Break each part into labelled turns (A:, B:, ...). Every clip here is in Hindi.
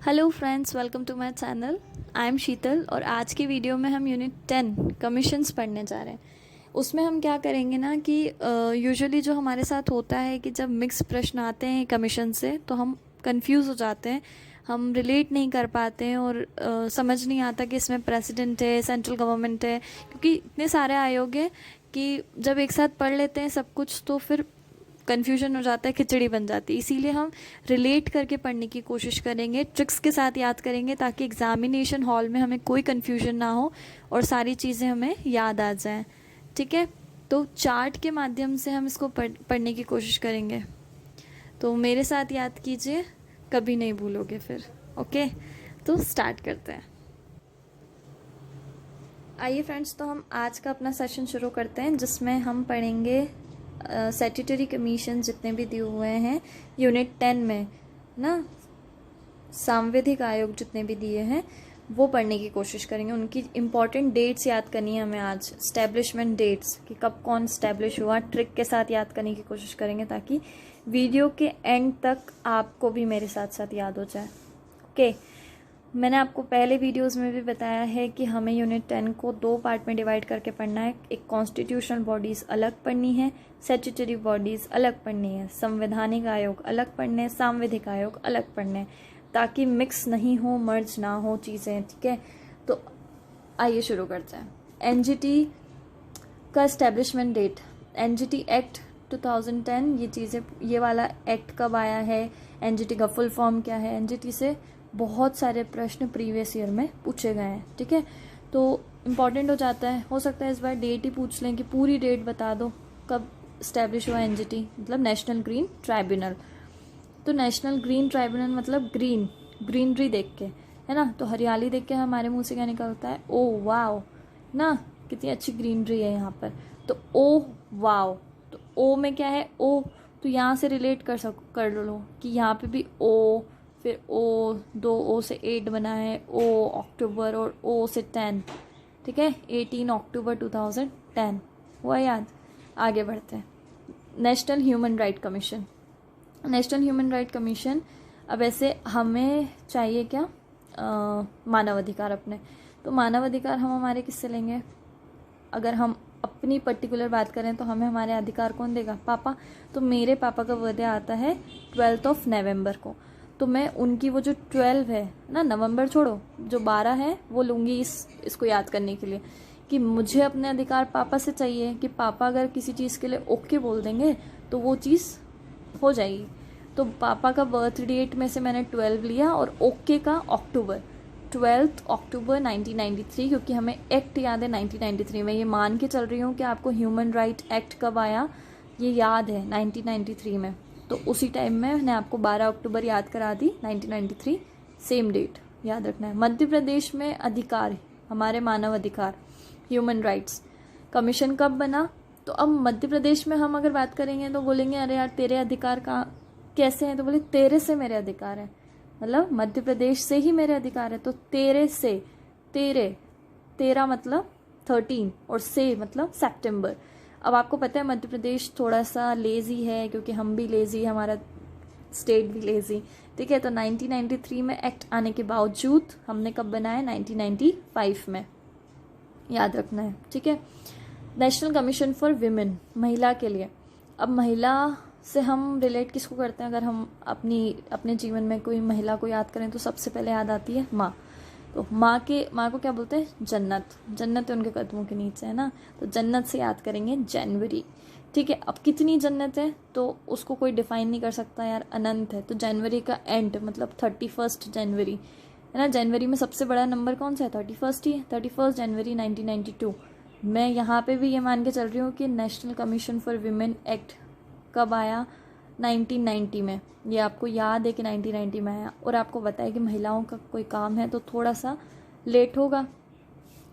A: Hello friends, welcome to my channel. I am Sheetal और आज की वीडियो में हम यूनिट 10 कमीशंस पढ़ने जा रहे हैं। उसमें हम क्या करेंगे ना कि यूजुअली जो हमारे साथ होता है कि जब मिक्स प्रश्न आते हैं कमीशन से तो हम कंफ्यूज हो जाते हैं, हम रिलेट नहीं कर पाते हैं और समझ नहीं आता कि इसमें प्रेसिडेंट है, सेंट्रल गवर्नमेंट है, क्योंकि इतने सारे आयोग हैं कि जब एक साथ पढ़ लेते हैं सब कुछ तो फिर कन्फ्यूजन हो जाता है, खिचड़ी बन जाती है। इसीलिए हम रिलेट करके पढ़ने की कोशिश करेंगे, ट्रिक्स के साथ याद करेंगे ताकि एग्जामिनेशन हॉल में हमें कोई कन्फ्यूजन ना हो और सारी चीज़ें हमें याद आ जाएं। ठीक है, तो चार्ट के माध्यम से हम इसको पढ़ने की कोशिश करेंगे। तो मेरे साथ याद कीजिए, कभी नहीं भूलोगे फिर। ओके, तो स्टार्ट करते हैं। आइए फ्रेंड्स, तो हम आज का अपना सेशन शुरू करते हैं जिसमें हम पढ़ेंगे स्टैट्यूटरी कमीशन जितने भी दिए हुए हैं यूनिट 10 में ना, सांविधिक आयोग जितने भी दिए हैं वो पढ़ने की कोशिश करेंगे। उनकी इम्पॉर्टेंट डेट्स याद करनी है हमें आज, स्टैब्लिशमेंट डेट्स कि कब कौन स्टैब्लिश हुआ, ट्रिक के साथ याद करने की कोशिश करेंगे ताकि वीडियो के एंड तक आपको भी मेरे साथ साथ याद हो जाए। ओके, मैंने आपको पहले वीडियोस में भी बताया है कि हमें यूनिट 10 को 2 पार्ट में डिवाइड करके पढ़ना है। एक कॉन्स्टिट्यूशनल बॉडीज़ अलग पढ़नी है, स्टैट्यूटरी बॉडीज़ अलग पढ़नी है, संवैधानिक आयोग अलग पढ़ने हैं, सांविधिक आयोग अलग पढ़ने हैं, ताकि मिक्स नहीं हो, मर्ज ना हो चीज़ें। ठीक है, तो आइए शुरू करते हैं। एनजीटी का इस्टेब्लिशमेंट डेट, एनजीटी एक्ट 2010, ये चीज़ें, ये वाला एक्ट कब आया है, एनजीटी का फुल फॉर्म क्या है। एनजीटी से बहुत सारे प्रश्न प्रीवियस ईयर में पूछे गए हैं। ठीक है, तो इम्पॉर्टेंट हो जाता है। हो सकता है इस बार डेट ही पूछ लें कि पूरी डेट बता दो कब इस्टेब्लिश हुआ एनजीटी, मतलब नेशनल ग्रीन ट्राइब्यूनल। तो नेशनल ग्रीन ट्राइब्यूनल मतलब ग्रीन, ग्रीनरी देख के, है ना, तो हरियाली देख के हमारे मुंह से क्या निकलता है, ओ वाओ ना, कितनी अच्छी ग्रीनरी है यहाँ पर, तो ओ वाओ। तो ओ में क्या है, ओ, तो यहाँ से रिलेट कर लो कि यहाँ पे भी ओ, फिर ओ, 2 ओ से 8 बना है, ओ अक्टूबर, और ओ से 10। ठीक है, 18 अक्टूबर 2010 हुआ याद। आगे बढ़ते हैं। National human right commission, national human right commission, अब ऐसे हमें चाहिए क्या, मानव अधिकार अपने। तो मानव अधिकार हम हमारे किससे लेंगे, अगर हम अपनी पर्टिकुलर बात करें तो हमें हमारे अधिकार कौन देगा, पापा। तो मेरे पापा का बर्थडे आता है 12 नवंबर को, तो मैं उनकी वो जो 12 है ना, नवंबर छोड़ो, जो 12 है वो लूँगी इसको याद करने के लिए कि मुझे अपने अधिकार पापा से चाहिए, कि पापा अगर किसी चीज़ के लिए ओके बोल देंगे तो वो चीज़ हो जाएगी। तो पापा का बर्थ डेट में से मैंने 12 लिया और ओके का अक्टूबर, 12 अक्टूबर 1993, क्योंकि हमें एक्ट याद है 1993 में। ये मान के चल रही हूँ कि आपको ह्यूमन राइट एक्ट कब आया ये याद है, 1993 में। तो उसी टाइम में मैंने आपको 12 अक्टूबर याद करा दी, 1993 सेम डेट याद रखना है। मध्य प्रदेश में अधिकार, हमारे मानव अधिकार, ह्यूमन राइट्स कमीशन कब बना, तो अब मध्य प्रदेश में हम अगर बात करेंगे तो बोलेंगे अरे यार तेरे अधिकार का कैसे हैं, तो बोले तेरे से मेरे अधिकार है, मतलब मध्य प्रदेश से ही मेरे अधिकार है। तो तेरे से, तेरे, तेरा मतलब 13 और से मतलब सितंबर। अब आपको पता है मध्य प्रदेश थोड़ा सा लेज़ी है, क्योंकि हम भी लेज़ी, हमारा स्टेट भी लेज़ी। ठीक है, तो 1993 में एक्ट आने के बावजूद हमने कब बनाया, 1995 में, याद रखना है। ठीक है, नेशनल कमीशन फॉर विमेन, महिला के लिए। अब महिला से हम रिलेट किसको करते हैं, अगर हम अपने जीवन में कोई महिला को याद करें तो सबसे पहले याद आती है माँ। तो माँ को क्या बोलते हैं, जन्नत, जन्नत है उनके कदमों के नीचे, है ना, तो जन्नत से याद करेंगे जनवरी। ठीक है, अब कितनी जन्नत है तो उसको कोई डिफाइन नहीं कर सकता यार, अनंत है। तो जनवरी का एंड मतलब 31 जनवरी, है ना, जनवरी में सबसे बड़ा नंबर कौन सा है, 31 ही है, 31 जनवरी 1992। मैं यहाँ पे भी ये मान के चल रही हूँ कि national commission for women act कब आया, 1990 में। ये आपको याद है कि 1990 में आया, और आपको पता है कि महिलाओं का कोई काम है तो थोड़ा सा लेट होगा,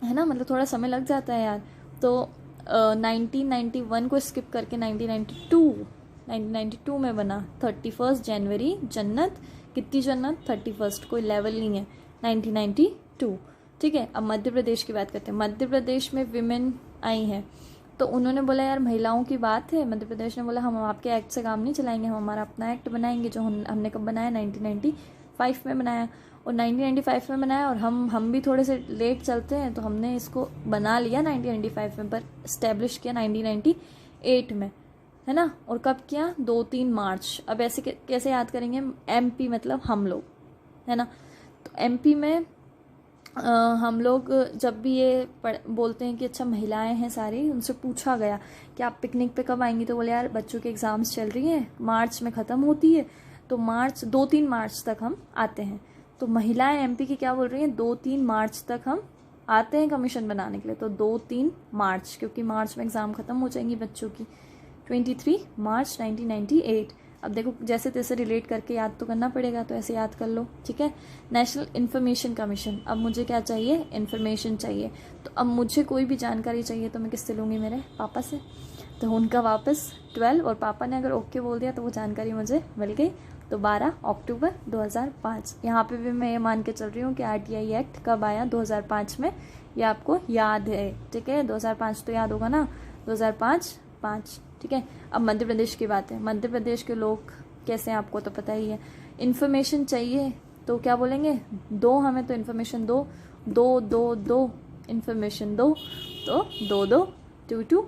A: है ना, मतलब थोड़ा समय लग जाता है यार। तो 1991 को स्किप करके 1992 में बना 31 जनवरी, जन्नत, कितनी जन्नत, 31, कोई लेवल नहीं है, 1992। ठीक है, अब मध्य प्रदेश की बात करते हैं। मध्य प्रदेश में विमेन आई हैं, तो उन्होंने बोला यार महिलाओं की बात है, मध्य प्रदेश ने बोला हम आपके एक्ट से काम नहीं चलाएंगे, हम हमारा अपना एक्ट बनाएंगे, जो हमने कब बनाया, 1995 में बनाया, और 1995 में बनाया, और हम भी थोड़े से लेट चलते हैं तो हमने इसको बना लिया 1995 में, पर इस्टेब्लिश किया 1998 में, है ना। और कब किया? 2-3 मार्च। अब ऐसे कैसे याद करेंगे? MP मतलब हम लोग, है ना। तो MP में हम लोग जब भी ये बोलते हैं कि अच्छा महिलाएं हैं सारी, उनसे पूछा गया कि आप पिकनिक पे कब आएंगी, तो बोले यार बच्चों के एग्ज़ाम्स चल रही हैं, मार्च में ख़त्म होती है, तो 2-3 मार्च तक हम आते हैं। तो महिलाएं MP की क्या बोल रही हैं? 2-3 मार्च तक हम आते हैं कमीशन बनाने के लिए। तो 2-3 मार्च, क्योंकि मार्च में एग्ज़ाम ख़त्म हो जाएंगी बच्चों की। 23 मार्च 1998। अब देखो जैसे तैसे रिलेट करके याद तो करना पड़ेगा, तो ऐसे याद कर लो, ठीक है। नेशनल इन्फॉर्मेशन कमीशन, अब मुझे क्या चाहिए? इन्फॉर्मेशन चाहिए। तो अब मुझे कोई भी जानकारी चाहिए तो मैं किससे लूँगी? मेरे पापा से। तो उनका वापस 12, और पापा ने अगर ओके बोल दिया तो वो जानकारी मुझे मिल गई। तो 12 अक्टूबर 2005। यहाँ पे भी मैं ये मान के चल रही हूँ कि RTI एक्ट कब आया? 2005 में। ये आपको याद है, ठीक है। 2005 तो याद होगा ना, 2005, ठीक है। अब मध्य प्रदेश की बात है। मध्य प्रदेश के लोग कैसे हैं आपको तो पता ही है। इन्फॉर्मेशन चाहिए तो क्या बोलेंगे? दो, हमें तो इन्फॉर्मेशन दो, इन्फॉर्मेशन दो, तो 2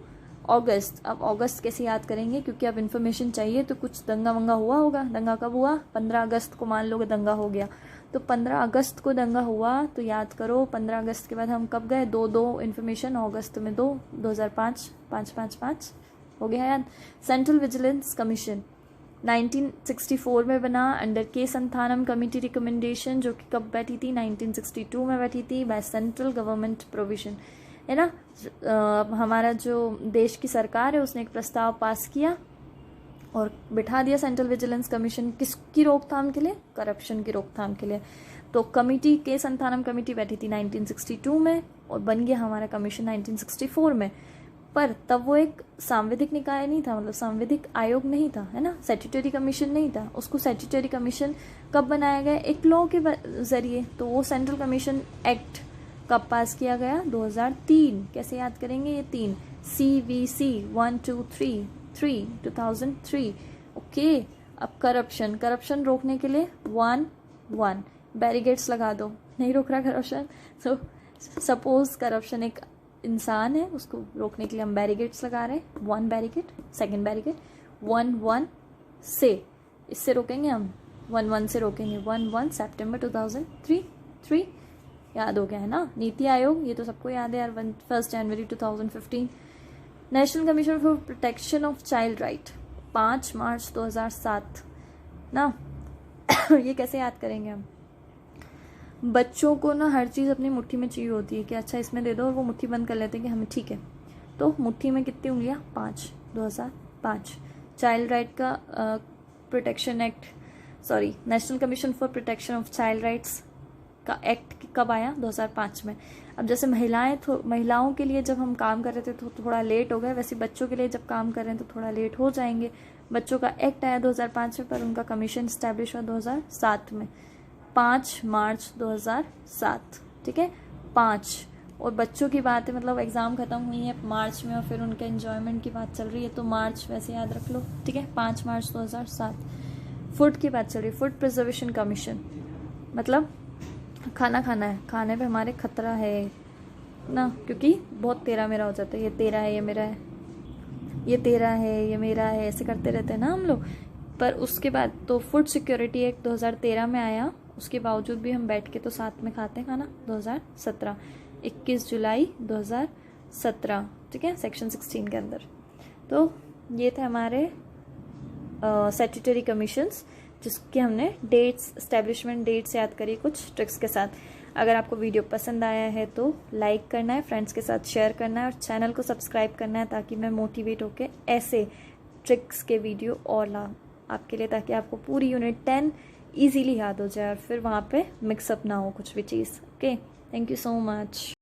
A: अगस्त। अब अगस्त कैसे याद करेंगे? क्योंकि अब इन्फॉर्मेशन चाहिए तो कुछ दंगा वंगा हुआ होगा। दंगा कब हुआ? 15 अगस्त को मान लो कि दंगा हो गया, तो 15 अगस्त को दंगा हुआ, तो याद करो 15 अगस्त के बाद हम कब गए? 2 इन्फॉर्मेशन, अगस्त में 2, 2005, 5 हो गया याद। सेंट्रल विजिलेंस कमीशन 1964 में बना, अंडर के संथानम कमेटी रिकमेंडेशन, जो कि कब बैठी थी? 1962 में बैठी थी, बाय सेंट्रल गवर्नमेंट प्रोविजन, है ना। हमारा जो देश की सरकार है उसने एक प्रस्ताव पास किया और बिठा दिया सेंट्रल विजिलेंस कमीशन, किसकी रोकथाम के लिए? करप्शन की रोकथाम के लिए। तो कमेटी, के संथानम कमेटी बैठी थी 1962 में, और बन गया हमारा कमीशन 1964 में। पर तब वो एक सांविधिक निकाय नहीं था, मतलब सांविधिक आयोग नहीं था, है ना, स्टैट्यूटरी कमीशन नहीं था। उसको स्टैट्यूटरी कमीशन कब बनाया गया? एक लॉ के जरिए। तो वो सेंट्रल कमीशन एक्ट कब पास किया गया? 2003। कैसे याद करेंगे ये 3? CVC 1, 2, 3, 2003। ओके। अब करप्शन रोकने के लिए 1 बैरिगेट्स लगा दो, नहीं रोक रहा करप्शन। तो सपोज करप्शन एक इंसान है, उसको रोकने के लिए हम बैरिगेट्स लगा रहे हैं। 1 बैरिगेट, 2 बैरिगेट, 1 से, इससे रोकेंगे हम, 1 से रोकेंगे। 1 सितंबर 2003 याद हो गया है ना। नीति आयोग, ये तो सबको याद है यार, 1 जनवरी 2015। National commission for protection of child right 5 मार्च 2007 ना। ये कैसे याद करेंगे हम? बच्चों को ना हर चीज़ अपनी मुट्ठी में चाहिए होती है कि अच्छा इसमें दे दो, और वो मुट्ठी बंद कर लेते हैं कि हमें ठीक है। तो मुट्ठी में कितनी उंगलियां? 5, 2005। चाइल्ड राइट का protection act, sorry, national commission for protection of child rights का एक्ट कब आया? 2005 में। अब जैसे महिलाओं के लिए जब हम काम कर रहे थे तो थोड़ा लेट हो गए, वैसे बच्चों के लिए जब काम कर रहे हैं तो थोड़ा लेट हो जाएंगे। बच्चों का एक्ट आया 2005 में, पर उनका कमीशन स्टैब्लिश हुआ 2007 में, 5 मार्च 2007, ठीक है। 5, और बच्चों की बात है, मतलब एग्ज़ाम ख़त्म हुई है मार्च में और फिर उनके एन्जॉयमेंट की बात चल रही है, तो मार्च वैसे याद रख लो, ठीक है। 5 मार्च 2007। फूड की बात चल रही है, फूड प्रिजर्वेशन कमीशन, मतलब खाना खाना है, खाने पे हमारे खतरा है ना, क्योंकि बहुत तेरा मेरा हो जाता है, ये तेरा है, ये मेरा है, ये तेरा है, ये मेरा है, ऐसे करते रहते हैं ना हम लोग। पर उसके बाद तो फूड सिक्योरिटी एक्ट 2013 में आया, उसके बावजूद भी हम बैठ के तो साथ में खाते हैं खाना। 2017, 21 जुलाई 2017, ठीक है, सेक्शन 16 के अंदर। तो ये थे हमारे स्टैट्यूटरी कमीशंस, जिसके हमने डेट्स, एस्टेब्लिशमेंट डेट्स याद करी कुछ ट्रिक्स के साथ। अगर आपको वीडियो पसंद आया है तो लाइक करना है, फ्रेंड्स के साथ शेयर करना है, और चैनल को सब्सक्राइब करना है, ताकि मैं मोटिवेट होकर ऐसे ट्रिक्स के वीडियो और लाऊं आपके लिए, ताकि आपको पूरी यूनिट 10 ईजीली याद हो जाए और फिर वहाँ पे मिक्सअप ना हो कुछ भी चीज़। Okay, thank you so much.